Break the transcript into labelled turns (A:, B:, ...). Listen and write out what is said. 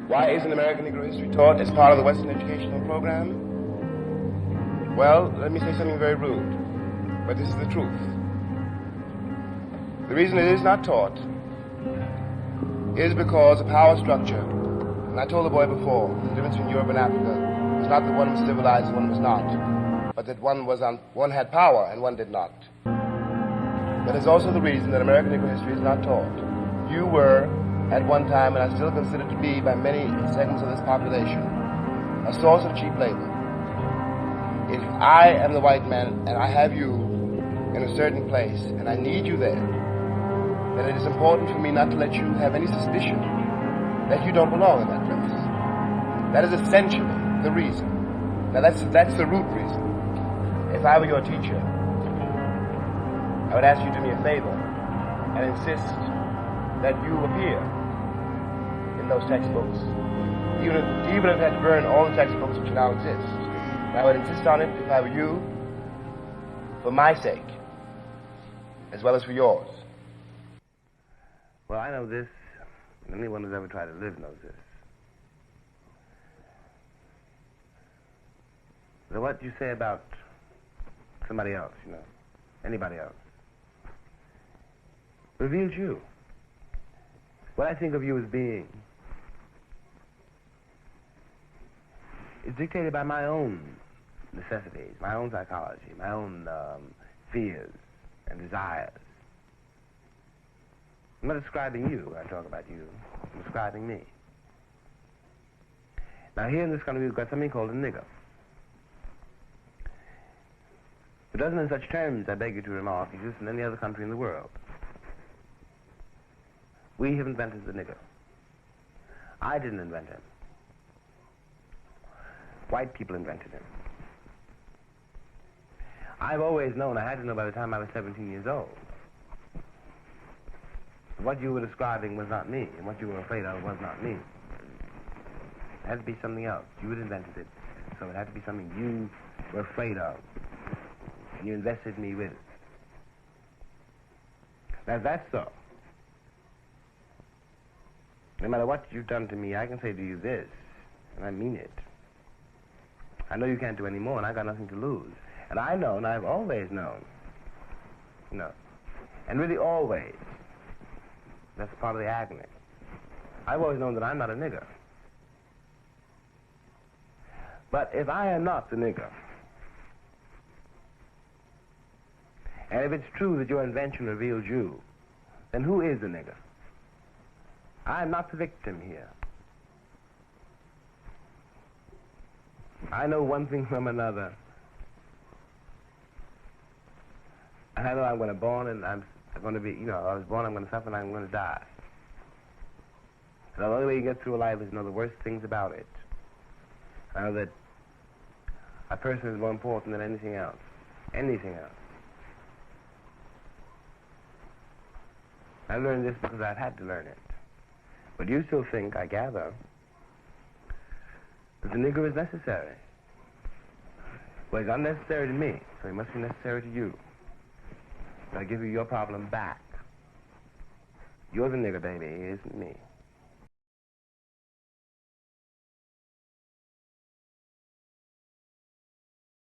A: Why isn't American Negro history taught as part of the Western educational program? Well, let me say something very rude, but this is the truth. The reason it is not taught is because the power structure, and I told the boy before, the difference between Europe and Africa was not that one was civilized and one was not, but that one had power and one did not. That is also the reason that American Negro history is not taught. You were, at one time, and are still considered to be by many segments of this population, a source of cheap labor. If I am the white man and I have you in a certain place and I need you there, then it is important for me not to let you have any suspicion that you don't belong in that place. That is essentially the reason. Now that's the root reason. If I were your teacher, I would ask you to do me a favor and insist that you appear in those textbooks, even if I had to burn all the textbooks which now exist. And I would insist on it, if I were you, for my sake, as well as for yours.
B: Well, I know this, and anyone who's ever tried to live knows this. So what you say about somebody else, anybody else, reveals you. What I think of you as being is dictated by my own necessities, my own psychology, my own fears and desires. I'm not describing you when I talk about you. I'm describing me. Now here in this country we've got something called a nigger. It doesn't in such terms, I beg you to remark, exist in any other country in the world. We have invented the nigger. I didn't invent him. White people invented him. I've always known, I had to know by the time I was 17 years old, what you were describing was not me, and what you were afraid of was not me. It had to be something else. You had invented it, so it had to be something you were afraid of, and you invested me with. Now, if that's so, no matter what you've done to me, I can say to you this, and I mean it. I know you can't do any more, and I've got nothing to lose. And I know, and I've always known, and really always, that's part of the agony. I've always known that I'm not a nigger. But if I am not the nigger, and if it's true that your invention reveals you, then who is the nigger? I'm not the victim here. I know one thing from another. I know I'm going to be born and I'm going to be, I was born, I'm going to suffer, and I'm going to die. And the only way you get through life is to know the worst things about it. I know that a person is more important than anything else. Anything else. I learned this because I've had to learn it. But you still think, I gather, that the Negro is necessary. Well, he's unnecessary to me, so he must be necessary to you. So I give you your problem back. You're the nigger, baby, he isn't me.